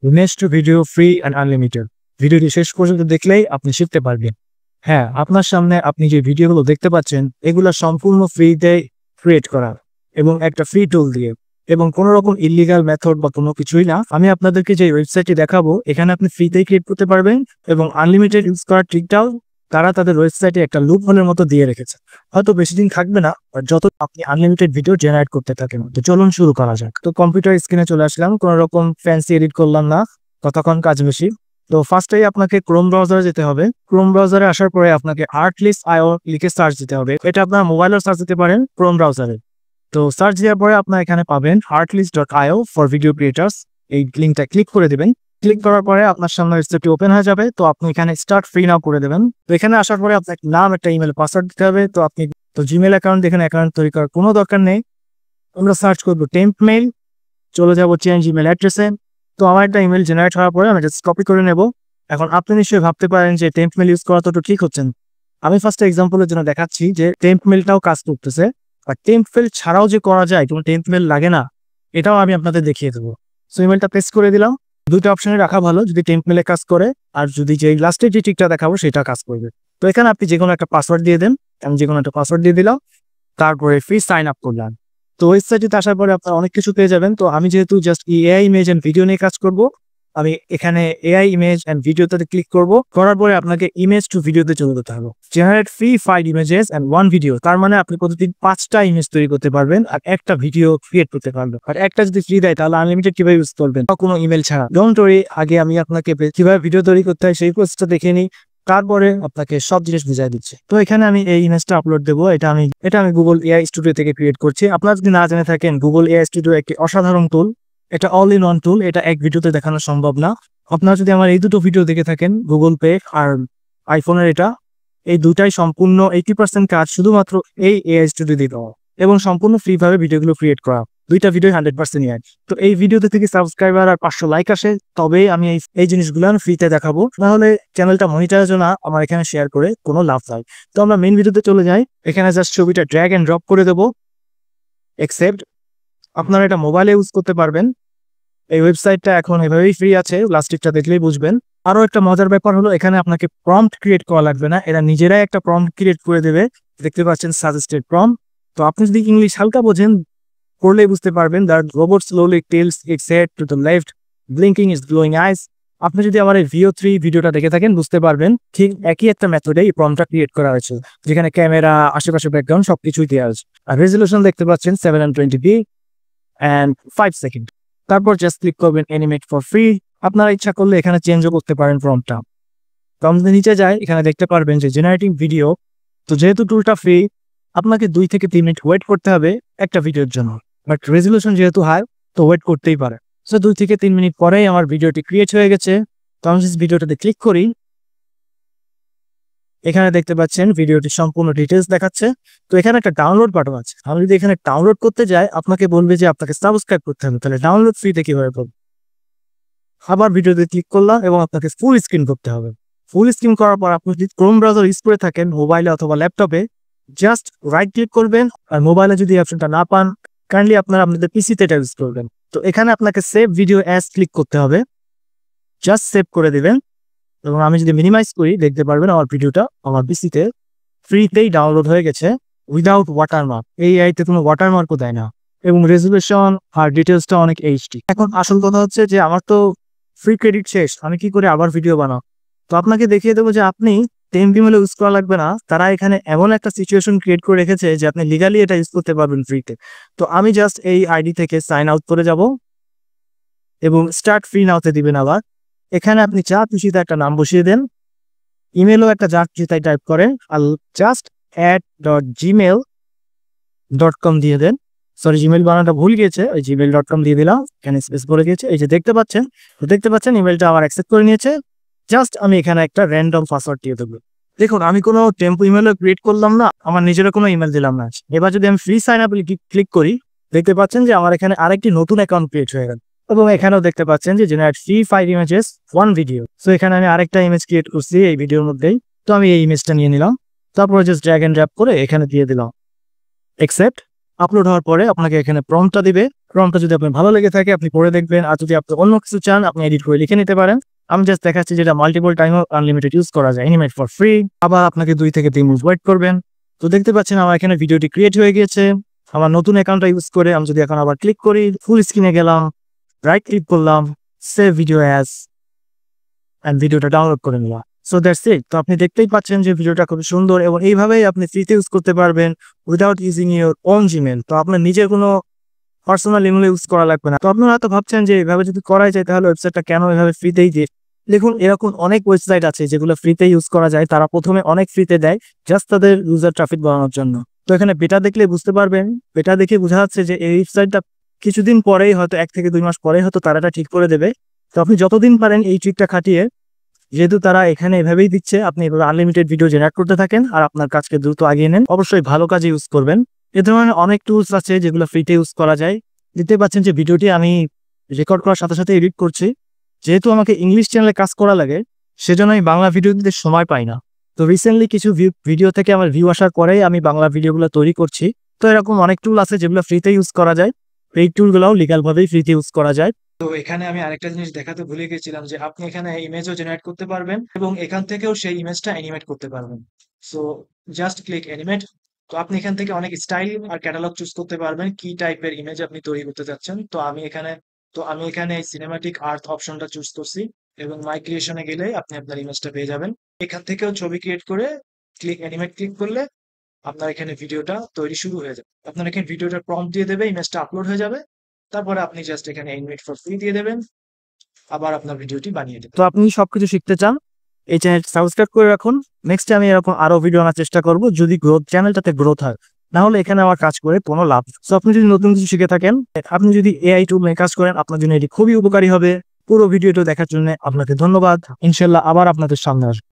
Next video free and unlimited. ভিডিওটি শেষ পর্যন্ত দেখলেই আপনি শিখতে পারবেন। হ্যাঁ, আপনার সামনে আপনি যে ভিডিওগুলো দেখতে পাচ্ছেন এগুলো সম্পূর্ণ ফ্রিতে ক্রিয়েট করা এবং একটা ফ্রি টুল দিয়ে, এবং কোনো রকম ইলিগাল মেথড বা কোনো কিছুই না। আমি আপনাদেরকে যে ওয়েবসাইটটি দেখাবো এখানে আপনি ফ্রিতেই ক্রিয়েট করতে পারবেন, এবং আনলিমিটেড ইউজ করার ট্রিকটাও তারা তাদের ওয়েবসাইটে একটা লুপ হোলের মতো দিয়ে রেখেছে। হয়তো বেশি দিন থাকবে না, যত আপনি আনলিমিটেড ভিডিও জেনারেট করতে থাকেন। তো চলুন শুরু করা যাক। তো কম্পিউটার স্ক্রিনে চলে আসলাম, কোনো রকম ফ্যান্সি এডিট করলাম না, কতক্ষণ কাজ বেশি। তো ফার্স্টেই আপনাকে ক্রোম ব্রাউজারে যেতে হবে। ক্রোম ব্রাউজারে আসার পরে আপনাকে artlist.io লিখে সার্চ দিতে হবে। এটা আপনার মোবাইলেও সার্চ দিতে পারেন ক্রোম ব্রাউজারে। তো সার্চ দেওয়ার পরে আপনার এখানে পাবেন artlist.io ফর ভিডিও ক্রিয়েটার্স। এই লিঙ্কটা ক্লিক করে দিবেন। ক্লিক করার পরে আপনার সামনে ওয়েবসাইটটি ওপেন হয়ে যাবে। তো আপনি এখানে স্টার্ট ফ্রি নাও করে দেবেন। তো এখানে আসার পরে আপনার নাম, একটা ইমেল, পাসওয়ার্ড দিতে হবে। তো আপনি জিমেল অ্যাকাউন্ট, এখানে অ্যাকাউন্ট তৈরি করার কোনো দরকার নেই। আমরা সার্চ করবো টেম্প মেইল, চলে যাবো চেঞ্জ ইমেল অ্যাড্রেসে। তো আমার একটা ইমেল জেনারেট হওয়ার পরে আমি জাস্ট কপি করে নেব। এখন আপনি নিশ্চয়ই ভাবতে পারেন যে টেম্প মেল ইউজ করা তো ঠিক হচ্ছেন। আমি ফার্স্টে এক্সাম্পলের জন্য দেখাচ্ছি যে টেম্প মেলটাও কাজ করতেছে, আর টেম্প মেল ছাড়াও যে করা যায়, কোনো টেম্প মেল লাগে না, এটাও আমি আপনাদের দেখিয়ে দেবো। সো ইমেলটা পেস্ট করে দিলাম। দুইটা অপশনে রাখা ভালো, যদি টেম্প মেলে কাজ করে আর যদি যে লাস্টের যে টিকটা দেখাবো সেটা কাজ করবে। তো এখানে আপনি যে কোনো একটা পাসওয়ার্ড দিয়ে দেন। আমি যে কোনো একটা পাসওয়ার্ড দিয়ে দিলাম, তারপরে ফ্রি সাইন আপ করলাম। তো ওয়েবসাইটে আসার পরে আপনারা অনেক কিছু পেয়ে যাবেন। তো আমি যেহেতু just AI image and video নিয়ে কাজ করব, আমি এখানে এআই ইমেজ এন্ড ভিডিওতে ক্লিক করব। করার পরে আপনাকে ইমেজ টু ভিডিওতে চলে যেতে হবে। Generate free 5 images and 1 video. তার মানে আপনি প্রতিদিন 5টা ইমেজ তৈরি করতে পারবেন আর একটা ভিডিও ক্রিয়েট করতে পারবেন। আর একটা যদি ফ্রি দেয় তাহলে আনলিমিটেড কিভাবে ইউজ করবেন, কোনো ইমেল ছাড়া। ডোন্ট ওয়ারি, আগে আমি আপনাকে কিভাবে ভিডিও তৈরি করতে হয় সেই প্রসেসটা দেখে নিই, তারপরে আপনাকে সব জিনিস বুঝাই দিচ্ছে। তো এখানে আমি এই ইমেজটা আপলোড দেবো। এটা আমি গুগল এআই স্টুডিও থেকে ক্রিয়েট করছি। আপনারা যদি না জেনে থাকেন, গুগল এআই স্টুডিও একটি অসাধারণ টুল। এটা অল ইন ওয়ান টুল। এটা এক ভিডিওতে দেখানো সম্ভব না। আপনারা যদি আমার এই দুটো ভিডিও দেখে থাকেন, গুগল পে আর আইফোনের, এই দুটাই সম্পূর্ণ 80% কাজ শুধুমাত্র এই এআই স্টুডিও দিয়ে দেওয়া, এবং সম্পূর্ণ ফ্রি ভাবে ভিডিওগুলো ক্রিয়েট করা। দুইটা ভিডিও 100% এআই। তো এই ভিডিওতে থেকে সাবস্ক্রাইবার আর 500 লাইক আসে, তবেই আমি এই জিনিসগুলো ফ্রিতে দেখাবো। নাহলে চ্যানেলটা মনিটাইজও না, আমার এখানে শেয়ার করে কোনো লাভ নাই। তো আমরা মেইন ভিডিওতে চলে যাই। এখানে জাস্ট ছবিটা ড্র্যাগ এন্ড ড্রপ করে দেবো, একসেপ্ট। আপনারা এটা মোবাইলে ইউজ করতে পারবেন। এই ওয়েবসাইটটা এখন এভাবেই ফ্রি আছে, লাস্টিকটা দেখলেই বুঝবেন। আরো একটা মজার ব্যাপার হলো, এখানে আপনাকে প্রম্পট ক্রিয়েট করা লাগবে না, এরা নিজেরাই একটা প্রম্পট ক্রিয়েট করে দেবে। দেখতে পাচ্ছেন সাজেস্টেড প্রম্পট। তো আপনি যদি ইংলিশ হালকা বোঝেন, পড়লেই বুঝতে পারবেন। That robot slowly tilts its head to the left, blinking is glowing eyes. আপনি যদি আমার এই VO3 ভিডিওটা দেখে থাকেন, বুঝতে পারবেন ঠিক একই একটা মেথডে এই প্রম্পটটা ক্রিয়েট করা হয়েছে, যেখানে ক্যামেরা, আশেপাশে ব্যাকগ্রাউন্ড সবকিছুই দেওয়া আছে। আর রেজলিউশন দেখতে পাচ্ছেন 720p and 5 সেকেন্ড। তারপর জাস্ট ক্লিক করবেন অ্যানিমেট ফর ফ্রি। আপনারা ইচ্ছা করলে এখানে চেঞ্জও করতে পারেন প্রম্পটটা। তো আমাদের নিচে যায়, এখানে দেখতে পারবেন যে জেনারেটিং ভিডিও। তো যেহেতু টুলটা ফ্রি, আপনাকে 2 থেকে 3 মিনিট ওয়েট করতে হবে একটা ভিডিওর জন্য, বাট রেজলিউশন যেহেতু হাই, তো ওয়েট করতেই পারে। সো 2 থেকে 3 মিনিট পরেই আমার ভিডিওটি ক্রিয়েট হয়ে গেছে। তো আমি ভিডিওটাতে ক্লিক করি, এখানে দেখতে পাচ্ছেন ভিডিওটি সম্পূর্ণ ডিটেলস দেখাচ্ছে। তো এখানে একটা ডাউনলোড বাটন আছে। আমি যদি এখানে ডাউনলোড করতে যাই, আপনাকে বলবে যে আপনাকে সাবস্ক্রাইব করতে হবে। তাহলে ডাউনলোড ফ্রিতে কিভাবে করব? আবার ভিডিওতে ক্লিক করলাম এবং আপনাকে ফুল স্ক্রিন করতে হবে। ফুল স্ক্রিন করার পর আপনি যদি ক্রোম ব্রাউজার ইউজ করে থাকেন মোবাইলে অথবা ল্যাপটপে, জাস্ট রাইট ক্লিক করবেন। আর মোবাইলে যদি অপশনটা না পান, কাইন্ডলি আপনাদের পিসিতে এটা ইউজ করবেন। তো এখানে আপনাকে সেভ ভিডিও অ্যাজ ক্লিক করতে হবে, জাস্ট সেভ করে দিবেন। এবং আমি যদি মিনিমাইজ করি, দেখতে পারবেন আমার ভিডিওটা আমার পিসিতে ফ্রিতেই ডাউনলোড হয়ে গেছে উইদাউট ওয়াটারমার্ক। এই আইতে কোনো ওয়াটারমার্কও দেয় না, এবং রেজলিউশন আর ডিটেলসটা অনেক HD। এখন আসল কথা হচ্ছে যে আমার তো ফ্রি ক্রেডিট শেষ, আমি কি করে আবার ভিডিও বানাও? তো আপনাকে দেখিয়ে দেবো যে আপনি টেম্প ইমেল ইউজ করা লাগবে না। তারা এখানে এমন একটা সিচুয়েশন ক্রিয়েট করে রেখেছে যে আপনি লিগালি এটা ইউজ করতে পারবেন ফ্রিতে। তো আমি জাস্ট এই আইডি থেকে সাইন আউট করে যাব এবং স্টার্ট ফ্রি নাওতে দিবেন। আবার এখানে আপনি যা খুশিতে একটা নাম বসিয়ে দেন, ইমেলও একটা যা খুশি তাই টাইপ করেন, আর জাস্ট add.gmail.com দিয়ে দেন। সরি, জিমেল বানানটা ভুল গিয়েছে, ওই gmail.com দিয়ে দিলাম, এখানে স্পেস পড়ে গিয়েছে। এই যে দেখতে পাচ্ছেন ইমেলটা আমার অ্যাকসেপ্ট করে নিয়েছে। জাস্ট আমি এখানে একটা র্যান্ডম পাসওয়ার্ড দিয়ে দেবো। দেখুন, আমি কোনো টেম্পো ইমেলও ক্রিয়েট করলাম না, আমার নিজেরও কোনো ইমেল দিলাম না। এবার যদি আমি ফ্রি সাইন আপ ক্লিক করি, দেখতে পাচ্ছেন যে আমার এখানে আরেকটি নতুন অ্যাকাউন্ট ক্রিয়েট হয়ে গেল। এবং এখানেও দেখতে পাচ্ছেন যে generate free 5 images 1 video. So এখানে আমি আরেকটা ইমেজ ক্রিয়েট করছি এই ভিডিওর মধ্যেই। তো আমি এই ইমেজটা নিয়ে নিলাম, তারপরে জাস্ট ড্র্যাগ এন্ড ড্রপ করে এখানে দিয়ে দিলাম, একসেপ্ট। আপলোড হওয়ার পরে আপনাকে এখানে প্রম্পটটা দিবে, প্রম্পটটা যদি আপনার ভালো লেগে থাকে আপনি পড়ে দেখবেন, আর যদি আপনি অন্য কিছু চান আপনি এডিট করে লিখে নিতে পারেন। আমি জাস্ট দেখাচ্ছি যেটা মাল্টিপল টাইম আনলিমিটেড ইউজ করা যায়, অ্যানিমেট ফর ফ্রি। আবার আপনাকে 2 থেকে 3 মিনিট ওয়েট করবেন। তো দেখতে পাচ্ছেন আমার এখানে ভিডিওটি ক্রিয়েট হয়ে গিয়েছে। আমার নতুন অ্যাকাউন্টটা ইউজ করে আমি যদি এখন আবার ক্লিক করি, ফুল স্ক্রিনে গেলাম, রাইট ক্লিক করলাম, সেভ ভিডিও অ্যাজ, এন্ড ভিডিওটা ডাউনলোড করে নিলাম। So that's it. তো আপনি দেখতেই পাচ্ছেন যে ভিডিওটা খুব সুন্দর, এবং এইভাবেই আপনি ফ্রিতে ইউজ করতে পারবেন without using your own Gmail. তো আপনার নিজের কোনো পার্সোনাল ইমেল ইউজ করা লাগবে না। তো আপনারা হয়তো ভাবছেন যে এভাবে যদি করা যায় তাহলে ওয়েবসাইটটা কেন এভাবে ফ্রিতেই দিয়ে। দেখুন, এরকম অনেক ওয়েবসাইট আছে যেগুলো ফ্রিতে ইউজ করা যায়। তারা প্রথমে অনেক ফ্রিতে দেয় জাস্ট তাদের ইউজার ট্রাফিক বাড়ানোর জন্য। তো এখানে বেটা দেখলে বুঝতে পারবেন, বেটা দেখে বোঝা যাচ্ছে যে এই ওয়েবসাইটটা কিছুদিন পরেই, হয়তো 1 থেকে 2 মাস পরেই হয়তো তারা এটা ঠিক করে দেবে। তো আপনি যতদিন পারেন এই ট্রিকটা খাটিয়ে, যেহেতু তারা এখানে এভাবেই দিচ্ছে, আপনি এভাবে আনলিমিটেড ভিডিও জেনারেট করতে থাকেন আর আপনার কাজকে দ্রুত আগিয়ে নেন। অবশ্যই ভালো কাজে ইউজ করবেন। এ ধরনের অনেক টুলস আছে যেগুলো ফ্রিতে ইউজ করা যায়। দেখতে পাচ্ছেন যে ভিডিওটি আমি রেকর্ড করার সাথে সাথে এডিট করছি। যেহেতু আমাকে ইংলিশ চ্যানেলে কাজ করা লাগে, সেজন্য আমি বাংলা ভিডিও দিতে সময় পাই না। তো রিসেন্টলি কিছু ভিডিও থেকে আমার ভিউ আসার পরেই আমি বাংলা ভিডিওগুলো তৈরি করছি। তো এরকম অনেক টুল আছে যেগুলো ফ্রিতে ইউজ করা যায়। এই টুলগুলোও লিগালভাবেই ফ্রিতে ইউজ করা যায়। তো এখানে আমি আরেকটা জিনিস দেখাতে ভুলে গেছিলাম যে আপনি এখানে ইমেজও জেনারেট করতে পারবেন এবং এখান থেকেও সেই ইমেজটা অ্যানিমেট করতে পারবেন। So just click animate. তো আপনি এখান থেকে অনেক স্টাইল আর ক্যাটালগ চুজ করতে পারবেন কি টাইপের ইমেজ আপনি তৈরি করতে চাচ্ছেন। তো আমি এখানে সিনেমাটিক আর্ট অপশনটা চুজ করছি এবং মাই ক্রিয়েশনে গেলে আপনি আপনার ইমেজটা পেয়ে যাবেন। এখান থেকেও ছবি ক্রিয়েট করে ক্লিক অ্যানিমেট ক্লিক করলে আপনার এখানে ভিডিওটা তৈরি শুরু হয়ে যাবে। আপনার এখানে ভিডিওটা প্রম্পট দিয়ে দেবে, ইমেজটা আপলোড হয়ে যাবে। তারপরে আপনি জাস্ট এখানে অ্যানিমেট ফর ফ্রি দিয়ে দেবেন, আবার আপনার ভিডিওটি বানিয়ে দেবেন। তো আপনি সবকিছু শিখতে চান, এই চ্যানেল সাবস্ক্রাইব করে রাখুন। নেক্সট আমি এরকম আরো ভিডিও আনার চেষ্টা করব যদি চ্যানেলটাতে গ্রোথ হয়। না হলে এখানে আমার কাজ করে কোনো লাভ। সো আপনি যদি নতুন কিছু শিখে থাকেন, আপনি যদি এআই টুল নিয়ে কাজ করেন, আপনার জন্য এটি খুবই উপকারী হবে। পুরো ভিডিওটা দেখার জন্য আপনাকে ধন্যবাদ। ইনশাল্লাহ আবার আপনাদের সামনে আসবো।